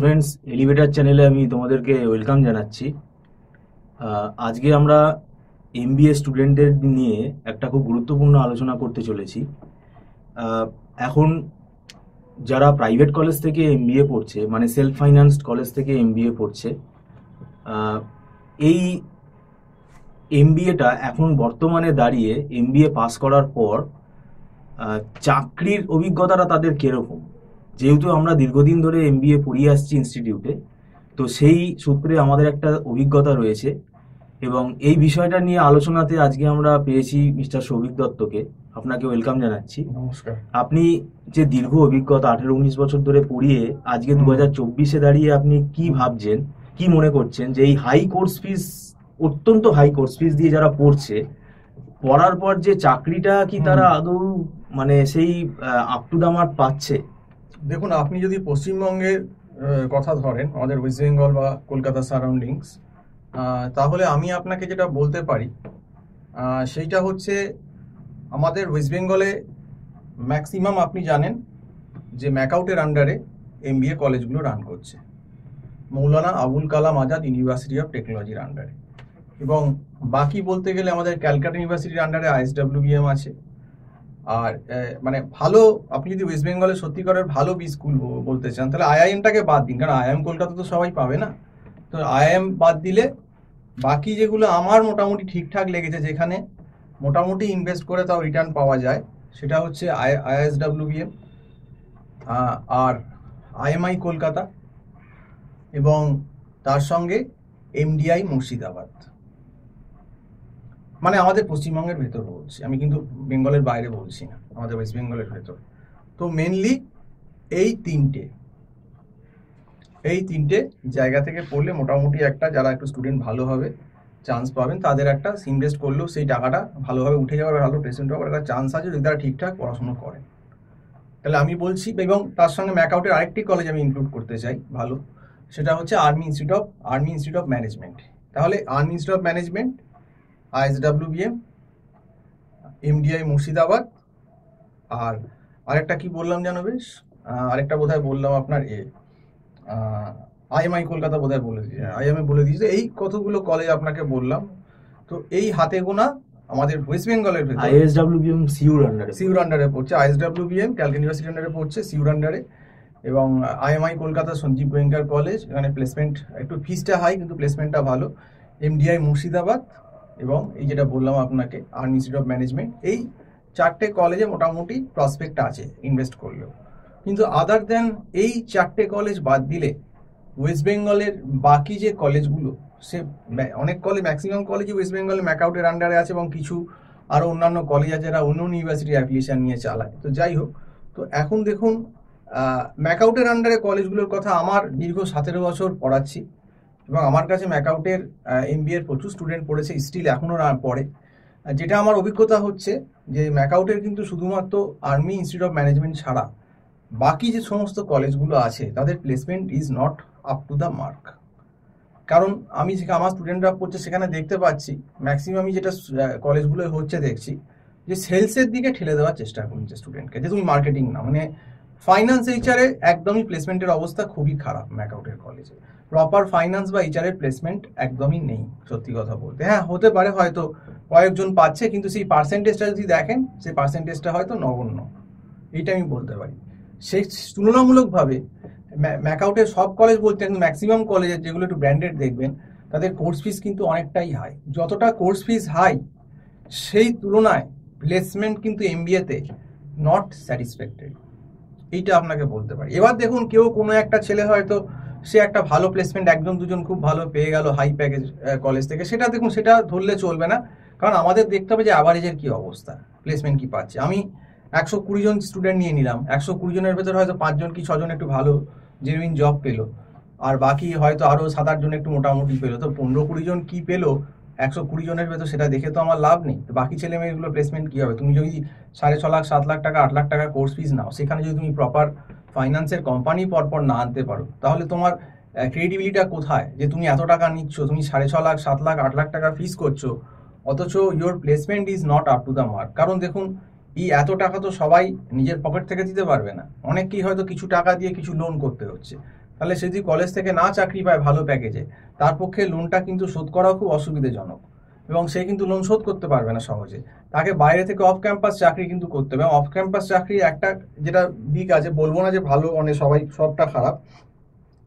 Friends, elevator চ্যানেলে আমি তোমাদেরকে ওয়েলকাম জানাচ্ছি। আজকে আমরা এমবিএ স্টুডেন্টদের নিয়ে একটা খুব গুরুত্বপূর্ণ আলোচনা করতে চলেছি। এখন যারা প্রাইভেট কলেজ থেকে এমবিএ পড়ছে, মানে সেলফ ফাইন্যান্সড কলেজ থেকে এমবিএ পড়ছে, এই এমবিএটা এখন বর্তমানে দাঁড়িয়ে এমবিএ পাস করার পর চাকরির অভিজ্ঞতাটা তাদের কিরকম। যেহেতু আমরা দীর্ঘদিন ধরে এমবিএ পড়িয়ে আসছি ইনস্টিটিউটে, তো সেই সূত্রে আমাদের একটা অভিজ্ঞতা রয়েছে এবং এই বিষয়টা নিয়ে আলোচনাতে আজকে আমরা পেয়েছি মিস্টার সৌভিক দত্তকে। আপনাকে ওয়েলকাম জানাচ্ছি। নমস্কার। আপনি যে দীর্ঘ অভিজ্ঞতা 18-19 বছর ধরে পড়িয়ে আজকে 2024-এ দাঁড়িয়ে আপনি কি ভাবছেন, কি মনে করছেন যে এই হাই কোর্স ফিস, অত্যন্ত হাই কোর্স ফিস দিয়ে যারা পড়ছে, পড়ার পর যে চাকরিটা কি তারা আদৌ মানে সেই আপ টু দ্য মার্ক পাচ্ছে? দেখুন, আপনি যদি পশ্চিমবঙ্গের কথা ধরেন, আমাদের ওয়েস্ট বেঙ্গল বা কলকাতা সারাউন্ডিংস, তাহলে আমি আপনাকে যেটা বলতে পারি সেইটা হচ্ছে আমাদের ওয়েস্ট বেঙ্গলে ম্যাক্সিমাম আপনি জানেন যে ম্যাকআউটের আন্ডারে এমবিএ কলেজগুলো রান করছে, মৌলানা আবুল কালাম আজাদ ইউনিভার্সিটি অফ টেকনোলজির আন্ডারে, এবং বাকি বলতে গেলে আমাদের ক্যালকাটা ইউনিভার্সিটির আন্ডারে আইএসডব্লিউবিএম আছে। আর মানে ভালো, আপনি যদি ওয়েস্ট বেঙ্গলের সত্যিকারের ভালো বি স্কুল বলতে চান তাহলে আইআইএমটাকে বাদ দিন, কারণ আইআইএম কলকাতা তো সবাই পাবে না। তো আইআইএম বাদ দিলে বাকি যেগুলো আমার মোটামুটি ঠিকঠাক লেগেছে, যেখানে মোটামুটি ইনভেস্ট করে তাও রিটার্ন পাওয়া যায়, সেটা হচ্ছে আইএসডব্লিউবিএম আর আইএমআই কলকাতা, এবং তার সঙ্গে এমডিআই মুর্শিদাবাদ। মানে আমাদের পশ্চিমবঙ্গের ভেতর বলছি আমি, কিন্তু বেঙ্গলের বাইরে বলছি না, আমাদের ওয়েস্ট বেঙ্গলের ভেতর। তো মেনলি এই তিনটে জায়গা থেকে পড়লে মোটামুটি একটা, যারা একটু স্টুডেন্ট ভালো হবে চান্স পাবেন, তাদের একটা ইনভেস্ট করলেও সেই টাকাটা ভালোভাবে উঠে যাওয়ার, ভালো প্লেসমেন্ট হওয়ার একটা চান্স আছে যদি তারা ঠিকঠাক পড়াশুনো করে। তাহলে আমি বলছি, এবং তার সঙ্গে ম্যাকআউটের আরেকটি কলেজ আমি ইনক্লুড করতে চাই ভালো, সেটা হচ্ছে আর্মি ইনস্টিটিউট অফ ম্যানেজমেন্ট। তাহলে army institute of management, ISWBM, MDI Murshidabad, আর আরেকটা কি বললাম জানো, বেশ আরেকটা বোধহয় বললাম আপনার আইএমআই কলকাতা বোধহয় বলে দিয়েছে, আইএমএ বলে দিয়েছে। এই কতগুলো কলেজ আপনাকে বললাম, তো এই হাতে গোনা আমাদের ওয়েস্ট বেঙ্গলের ভেতরে। আইএসডব্লিউবিএম সিউর আন্ডারে পড়ছে, আইএসডব্লিউবিএম ক্যালকাটা ইউনিভার্সিটি আন্ডারে পড়ছে, সিউর আন্ডারে, এবং আইএমআই কলকাতা সঞ্জীব গোয়েঙ্কার কলেজ, এখানে প্লেসমেন্ট একটু ফিসটা হাই কিন্তু প্লেসমেন্টটা ভালো, এমডিআই মুর্শিদাবাদ, এবং এই যেটা বললাম আপনাকে আর্মি ইনস্টিটিউট অফ ম্যানেজমেন্ট। এই চারটে কলেজে মোটামুটি প্রসপেক্ট আছে ইনভেস্ট করলেও। কিন্তু আদার দেন এই চারটে কলেজ বাদ দিলে ওয়েস্ট বেঙ্গলের বাকি যে কলেজগুলো, সে অনেক কলেজ, ম্যাক্সিমাম কলেজই ওয়েস্ট বেঙ্গলে ম্যাকআউটের আন্ডারে আছে, এবং কিছু আরও অন্যান্য কলেজ আছে যারা অন্য ইউনিভার্সিটি অ্যাফিলিয়েশন নিয়ে চালায়। তো যাই হোক, তো এখন দেখুন ম্যাকআউটের আন্ডারে কলেজগুলোর কথা আমার দীর্ঘ 17 বছর পড়াচ্ছি, এবং আমার কাছে ম্যাকআউটের এমবিএর প্রচুর স্টুডেন্ট পড়েছে, স্টিল এখনও পড়ে। যেটা আমার অভিজ্ঞতা হচ্ছে যে ম্যাকআউটের কিন্তু শুধুমাত্র আর্মি ইনস্টিটিউট অফ ম্যানেজমেন্ট ছাড়া বাকি যে সমস্ত কলেজগুলো আছে তাদের placement is not up to the mark. কারণ আমি যেখানে আমার স্টুডেন্টরা পড়ছে সেখানে দেখতে পাচ্ছি ম্যাক্সিমামই যেটা কলেজগুলো হচ্ছে দেখছি যে সেলসের দিকে ঠেলে দেওয়ার চেষ্টা করছে স্টুডেন্টকে, যে তুমি মার্কেটিং না, মানে ফাইন্যান্স এইচআরে একদমই প্লেসমেন্টের অবস্থা খুবই খারাপ ম্যাকআউটের কলেজে। প্রপার ফাইন্যান্স বা এইচআরের প্লেসমেন্ট একদমই নেই সত্যি কথা বলতে। হ্যাঁ, হতে পারে হয়তো কয়েকজন পাচ্ছে, কিন্তু সেই পার্সেন্টেজটা যদি দেখেন সেই পার্সেন্টেজটা হয়তো নগণ্য, এইটা আমি বলতে পারি। সেই তুলনামূলকভাবে ম্যাকআউটের সব কলেজ বলতে কিন্তু ম্যাক্সিমাম কলেজের যেগুলো একটু ব্র্যান্ডেড দেখবেন তাদের কোর্স ফিস কিন্তু অনেকটাই হাই। যতটা কোর্স ফিস হাই, সেই তুলনায় প্লেসমেন্ট কিন্তু এমবিএতে নট স্যাটিসফ্যাক্টরি, এইটা আপনাকে বলতে পারি। এবার দেখুন, কেউ কোনো একটা ছেলে হয়তো সে একটা ভালো প্লেসমেন্ট, একজন দুজন খুব ভালো পেয়ে গেল হাই প্যাকেজ কলেজ থেকে, সেটা দেখুন, সেটা ধরলে চলবে না, কারণ আমাদের দেখতে হবে যে অ্যাভারেজের কী অবস্থা, প্লেসমেন্ট কী পাচ্ছে। আমি 120 জন স্টুডেন্ট নিয়ে নিলাম, 120 জনের ভেতরে হয়তো 5 জন কি 6 জন একটু ভালো জেনুইন জব পেলো, আর বাকি হয়তো আরও 7-8 জন একটু মোটামুটি পেলো। তো 15-20 জন কি পেলো 120 জনের ভেতর, সেটা দেখে তো আমার লাভ নেই। তো বাকি ছেলে মেয়েগুলো প্লেসমেন্ট কী হবে? তুমি যদি 6.5 লাখ 7 লাখ টাকা 8 লাখ টাকা কোর্স ফিস নাও, সেখানে যদি তুমি প্রপার ফাইন্যান্সের কোম্পানি পরপর না আনতে পারো, তাহলে তোমার ক্রেডিবিলিটিটা কোথায় যে তুমি এত টাকা নিচ্ছ, তুমি 6.5 লাখ 7 লাখ 8 লাখ টাকা ফিস করছো, অথচ your placement is not up to the mark. কারণ দেখুন, এই এত টাকা তো সবাই নিজের পকেট থেকে দিতে পারবে না, অনেককেই হয়তো কিছু টাকা দিয়ে কিছু লোন করতে হচ্ছে। তাহলে সে যদি কলেজ থেকে না চাকরি পায় ভালো প্যাকেজে, তার পক্ষে লোনটা কিন্তু শোধ করাও খুব অসুবিধাজনক, এবং সে কিন্তু লোন শোধ করতে পারবে না সহজে। তাকে বাইরে থেকে অফ ক্যাম্পাস চাকরি কিন্তু করতে হবে। অফ ক্যাম্পাস চাকরি একটা যেটা দিক আছে, বলবো না যে ভালো, মানে সবাই সবটা খারাপ,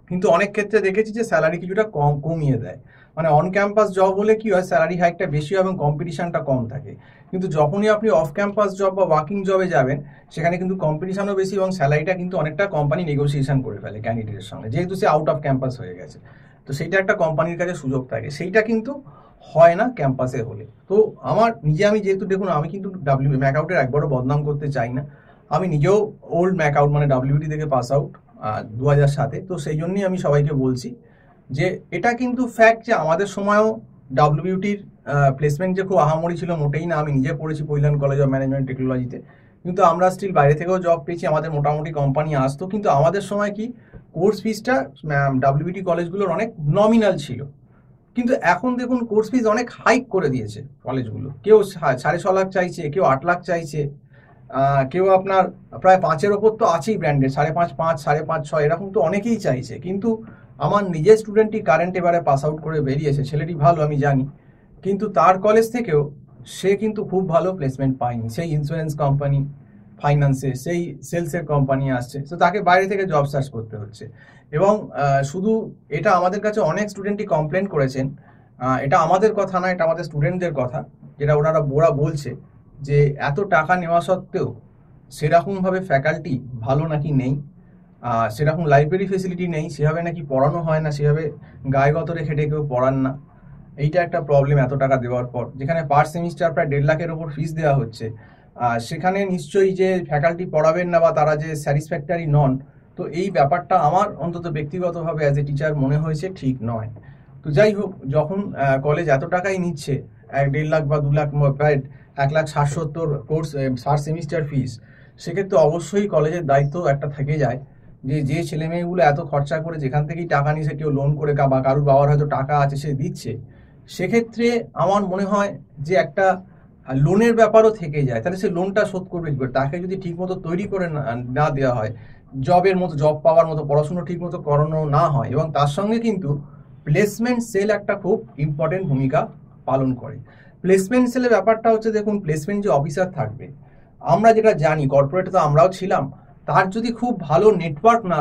কিন্তু অনেক ক্ষেত্রে দেখেছি যে স্যালারি কিছুটা কমিয়ে দেয়। মানে অন ক্যাম্পাস জব হলে কি হয়, স্যালারি হাইকটা বেশি হয় এবং কম্পিটিশনটা কম থাকে। কিন্তু যখনই আপনি অফ ক্যাম্পাস জব বা ওয়ার্কিং জবে যাবেন, সেখানে কিন্তু কম্পিটিশনও বেশি এবং স্যালারিটা কিন্তু অনেকটা কোম্পানি নেগোসিয়েশন করে ফেলে ক্যান্ডিডেটের সঙ্গে, যেহেতু সে আউট অফ ক্যাম্পাস হয়ে গেছে। তো সেইটা একটা কোম্পানির কাছে সুযোগ থাকে, সেইটা কিন্তু হয় না ক্যাম্পাসে হলে। তো আমি যেহেতু, দেখুন, আমি কিন্তু ম্যাকআউটের একবারও বদনাম করতে চাই না। আমি নিজেও ওল্ড ম্যাকআউট, মানে ডাব্লিউটি থেকে পাস আউট 2007-এ। তো সেই জন্যই আমি সবাইকে বলছি যে এটা কিন্তু ফ্যাক্ট যে আমাদের সময়ও ডাব্লিউটির প্লেসমেন্ট যে খুব আহামরি ছিল মোটেই না। আমি নিজে পড়েছি পৈলান কলেজ অফ ম্যানেজমেন্ট টেকনোলজিতে, কিন্তু আমরা স্টিল বাইরে থেকেও জব পেয়েছি, আমাদের মোটামুটি কোম্পানি আসতো। কিন্তু আমাদের সময় কি, কোর্স ফিসটা ডাব্লিউটি কলেজগুলোর অনেক নমিনাল ছিল। কিন্তু এখন দেখুন কোর্স ফিস অনেক হাইক করে দিয়েছে কলেজগুলো। কেউ 6.5 লাখ চাইছে, কেউ 8 লাখ চাইছে, কেউ আপনার প্রায় 5-এর ওপর তো আছেই ব্র্যান্ডেড, 5.5, 5, 5.5, 6 এরকম তো অনেকেই চাইছে। কিন্তু আমার নিজের স্টুডেন্টই কারেন্ট এবারে পাস আউট করে বেরিয়েছে, ছেলেটি ভালো আমি জানি, কিন্তু তার কলেজ থেকেও সে কিন্তু খুব ভালো প্লেসমেন্ট পায়নি। সেই ইন্স্যুরেন্স কোম্পানি, ফাইন্যান্সে, সেই সেলসের কোম্পানি আসছে, তো তাকে বাইরে থেকে জব সার্চ করতে হচ্ছে। এবং শুধু এটা আমাদের কাছে অনেক স্টুডেন্টই কমপ্লেন করেছেন, এটা আমাদের কথা না, এটা আমাদের স্টুডেন্টদের কথা, যেটা ওরা বলছে যে এত টাকা নেওয়া সত্ত্বেও সেরকমভাবে ফ্যাকাল্টি ভালো নাকি নেই, সেরকম লাইব্রেরি ফেসিলিটি নেই, সেভাবে নাকি পড়ানো হয় না, সেভাবে গায়ে গতরে খেটে কেউ পড়ান না। এইটা একটা প্রবলেম এত টাকা দেওয়ার পর, যেখানে পার সেমিস্টার প্রায় 1.5 লাখের ওপর ফিস দেওয়া হচ্ছে। সেখানে নিশ্চয়ই যে ফ্যাকাল্টি পড়াবেন না বা তারা যে স্যাটিসফ্যাক্টরি নন, তো এই ব্যাপারটা আমার অন্তত ব্যক্তিগতভাবে অ্যাজ এ টিচার মনে হয়েছে ঠিক নয়। তো যাই হোক, যখন কলেজ এত টাকাই নিচ্ছে, 1.5 লাখ বা 2 লাখ, প্রায় 1,60,70 কোর্স পার সেমিস্টার ফিস, সেক্ষেত্রে অবশ্যই কলেজের দায়িত্ব একটা থেকে যায় যে ছেলে মেয়েগুলো এত খরচা করে যেখান থেকেই টাকা নিয়ে, কেউ লোন করে বা কারুর বাবার হয়তো টাকা আছে সে দিচ্ছে, সেক্ষেত্রে আমার মনে হয় যে একটা লোনের ব্যাপারও থেকে যায়। তাহলে সে লোনটা শোধ করবে কি করে? তাকে যদি ঠিকমতো তৈরি করে না দেওয়া হয়, জব পাওয়ার মতো পড়াশুনো ঠিকমতো করানো না হয়, এবং তার সঙ্গে কিন্তু প্লেসমেন্ট সেল একটা খুব ইম্পর্টেন্ট ভূমিকা পালন করে। প্লেসমেন্ট সেলের ব্যাপারটা হচ্ছে, দেখুন, প্লেসমেন্ট যে অফিসার থাকবে, আমরা যেটা জানি কর্পোরেটে তো আমরাও ছিলাম, তার যদি খুব ভালো নেটওয়ার্ক না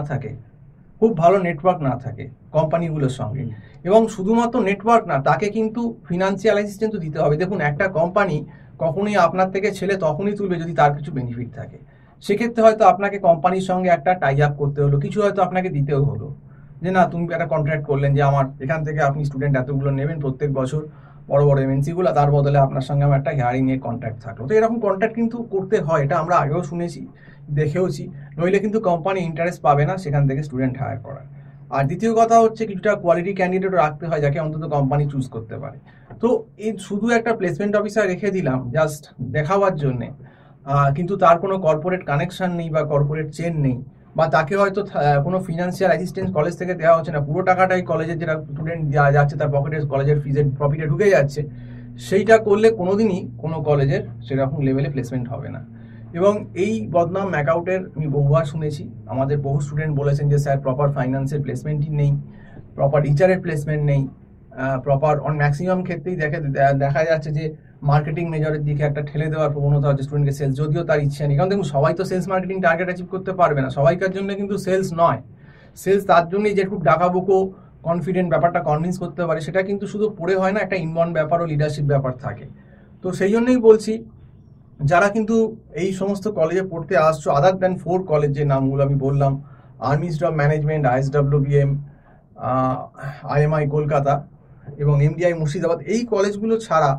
থাকে কোম্পানিগুলোর সঙ্গে, এবং শুধুমাত্র নেটওয়ার্ক না, তাকে কিন্তু ফিনান্সিয়াল অ্যাসিস্ট্যান্সও দিতে হবে। দেখুন, একটা কোম্পানি কখনোই আপনার থেকে ছেলে তখনই তুলবে যদি তার কিছু বেনিফিট থাকে। সেক্ষেত্রে হয়তো আপনাকে কোম্পানির সঙ্গে একটা টাই আপ করতে হলো, কিছু হয়তো আপনাকে দিতেও হলো, যে না, তুমি একটা কন্ট্রাক্ট করলেন যে আমার এখান থেকে আপনি স্টুডেন্ট এতগুলো নেবেন প্রত্যেক বছর, বড় বড় এমএনসিগুলো, তার বদলে আপনার সঙ্গে আমার একটা হিয়ারিং এর কন্ট্রাক্ট থাকলো। তো এরকম কন্ট্রাক্ট কিন্তু করতে হয়, এটা আমরা আগেও শুনেছি, দেখেওছি। নইলে কিন্তু কোম্পানি ইন্টারেস্ট পাবে না সেখান থেকে স্টুডেন্ট হায়ার করার। আর দ্বিতীয় কথা হচ্ছে, কিছুটা কোয়ালিটি ক্যান্ডিডেটও রাখতে হয়, যাকে অন্তত কোম্পানি চুজ করতে পারে। তো এই শুধু একটা প্লেসমেন্ট অফিসার রেখে দিলাম জাস্ট দেখাবার জন্যে, কিন্তু তার কোনো কর্পোরেট কানেকশন নেই বা কর্পোরেট চেন নেই, বা তাকে হয়তো কোনো ফিনান্সিয়াল অ্যাসিস্ট্যান্স কলেজ থেকে দেওয়া হচ্ছে না, পুরো টাকাটাই কলেজের যেটা স্টুডেন্ট যাচ্ছে তার পকেটে, কলেজের ফিজের প্রফিটে ঢুকে যাচ্ছে, সেইটা করলে কোনোদিনই কোনো কলেজের সেরকম লেভেলে প্লেসমেন্ট হবে না। এবং এই বদনাম ম্যাকআউটের আমি বহুবার শুনেছি, আমাদের বহু স্টুডেন্ট বলেছেন যে স্যার প্রপার ফাইন্যান্সের প্লেসমেন্টই নেই, প্রপার টিচারের প্লেসমেন্ট নেই, প্রপার ম্যাক্সিমাম ক্ষেত্রেই দেখা যাচ্ছে যে মার্কেটিং মেজরের দিকে একটা ঠেলে দেওয়ার প্রবণতা হচ্ছে স্টুডেন্টকে, সেলস যদিও তার ইচ্ছে নেই। কারণ দেখুন, সবাই তো সেলস মার্কেটিং টার্গেট অ্যাচিভ করতে পারবে না, সবাইকার জন্য কিন্তু সেলস নয়। সেলস তার জন্যই যে খুব ডাকাবুকো কনফিডেন্ট ব্যাপারটা কনভিন্স করতে পারে, সেটা কিন্তু শুধু পড়ে হয় না, একটা ইনবর্ন ব্যাপার ও লিডারশিপ ব্যাপার থাকে। তো সেই জন্যই বলছি, যারা কিন্তু এই সমস্ত কলেজে পড়তে আসছো, আদার দ্যান 4 কলেজ যে নামগুলো আমি বললাম, army institute of management, ISWBM, IMI Kolkata এবং MDI মুর্শিদাবাদ, এই কলেজগুলো ছাড়া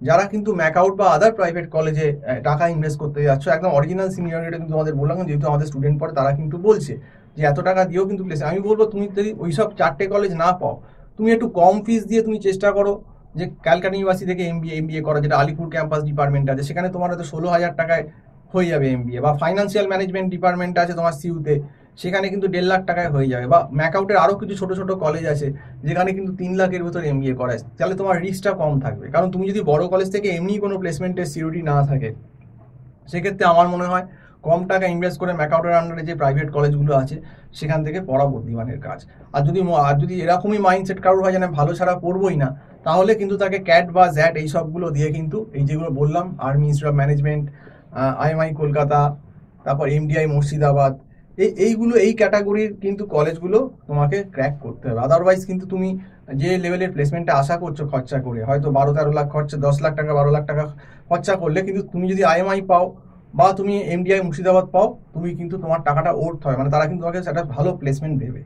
যারা কিন্তু ম্যাকআউট বা আদার প্রাইভেট কলেজে টাকা ইনভেস্ট করতে যাচ্ছ, একদম অরিজিনাল সিনিয়রিটি কিন্তু আমাদের বললাম, যেহেতু আমাদের স্টুডেন্ট পড়ে, তারা কিন্তু বলছে যে এত টাকা দিয়েও কিন্তু প্লেস। আমি বলবো, তুমি যদি ওইসব 4টে কলেজ না পাও, তুমি একটু কম ফিস দিয়ে তুমি চেষ্টা করো যে ক্যালকাটা ইউনিভার্সিটি থেকে MBA করা, যেটা আলিপুর ক্যাম্পাস ডিপার্টমেন্ট আছে, সেখানে তোমার হয়তো 16,000 টাকায় হয়ে যাবে MBA, বা ফাইন্যান্সিয়াল ম্যানেজমেন্ট ডিপার্টমেন্ট আছে তোমার সিউতে, সেখানে কিন্তু 1.5 লাখ টাকায় হয়ে যাবে। বা ম্যাকআউটের আরও কিছু ছোট ছোট কলেজ আছে যেখানে কিন্তু 3 লাখের ভিতরে MBA করায়, তাহলে তোমার রিস্কটা কম থাকবে। কারণ তুমি যদি বড় কলেজ থেকে এমনি কোনো প্লেসমেন্টের সিউরিটি না থাকে, সেক্ষেত্রে আমার মনে হয় কম টাকা ইনভেস্ট করে ম্যাকাউটের আন্ডারে যে প্রাইভেট কলেজগুলো আছে সেখান থেকে পড়া বুদ্ধিমানের কাজ। আর যদি এরকমই মাইন্ডসেট কারোর হয় যেন ভালো ছাড়া পড়বই না, তাহলে কিন্তু তাকে ক্যাট বা জ্যাট এই সবগুলো দিয়ে কিন্তু এই যেগুলো বললাম army institute of management, IMI Kolkata, তারপর MDI মুর্শিদাবাদ, এই ক্যাটাগরির কিন্তু কলেজগুলো তোমাকে ক্র্যাক করতে হবে। আদারওয়াইজ কিন্তু তুমি যে লেভেলের প্লেসমেন্টটা আশা করছো খরচা করে, হয়তো 12-13 লাখ খরচা, 10 লাখ টাকা 12 লাখ টাকা খরচা করলে কিন্তু তুমি যদি IMI পাও বা তুমি MDI মুর্শিদাবাদ পাও, তুমি কিন্তু তোমার টাকাটা ওর্থ হয়, মানে তারা কিন্তু তোমাকে একটা ভালো প্লেসমেন্ট দেবে।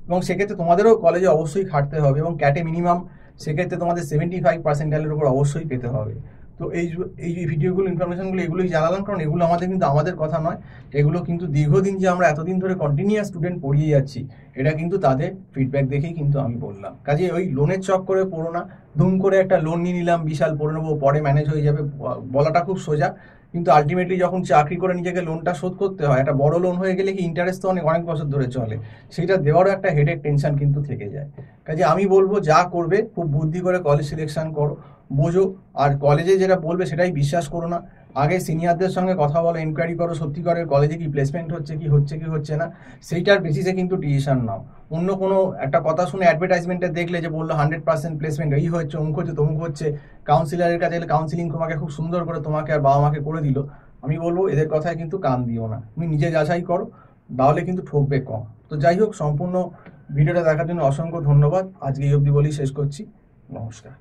এবং সেক্ষেত্রে তোমাদেরও কলেজে অবশ্যই খাটতে হবে এবং ক্যাটে মিনিমাম সেক্ষেত্রে তোমাদের 75% উপর অবশ্যই পেতে হবে। তো এই ভিডিওগুলো ইনফরমেশনগুলো এগুলোই জানালাম, কারণ এগুলো কিন্তু আমাদের কথা নয়, এগুলো কিন্তু দীর্ঘদিন যে আমরা এতদিন ধরে কন্টিনিউয়াস স্টুডেন্ট পড়িয়ে যাচ্ছি, এটা কিন্তু তাদের ফিডব্যাক দেখেই কিন্তু আমি বললাম। কাজে ওই লোনের চক্করে পড়ো না, দুম করে একটা লোন নিয়ে নিলাম, বিশাল পড়ে নেবো, পরে ম্যানেজ হয়ে যাবে, বলাটা খুব সোজা, কিন্তু আলটিমেটলি যখন চাকরি করে নিজেকে লোনটা শোধ করতে হয়, একটা বড় লোন হয়ে গেলে কি ইন্টারেস্ট তো অনেক বছর ধরে চলে, সেটা দেওয়ারও একটা হেডেক টেনশন কিন্তু থেকে যায়। কাজে আমি বলবো যা করবে খুব বুদ্ধি করে কলেজ সিলেকশন করো, বোঝো, আর কলেজে যেটা বলবে সেটাই বিশ্বাস করো না। আগে সিনিয়রদের সঙ্গে কথা বলো, এনকোয়ারি করো সত্যিকারের কলেজে কি প্লেসমেন্ট হচ্ছে কি হচ্ছে না, সেইটার বেসিসে কিন্তু ডিসিশন নাও। অন্য কোনো একটা কথা শুনে অ্যাডভার্টাইজমেন্টে দেখলে যে বললো 100% প্লেসমেন্ট, এই হচ্ছে অমুক হচ্ছে তমুক হচ্ছে, কাউন্সিলারের কাছে গেলে কাউন্সিলিং তোমাকে খুব সুন্দর করে তোমাকে আর বাবা মাকে করে দিল, আমি বলবো এদের কথায় কিন্তু কান দিও না, তুমি নিজে যাচাই করো, তাহলে কিন্তু ঠকবে কম। তো যাই হোক, সম্পূর্ণ ভিডিওটা দেখার জন্য অসংখ্য ধন্যবাদ। আজকে এই অবধি বলেই শেষ করছি। নমস্কার।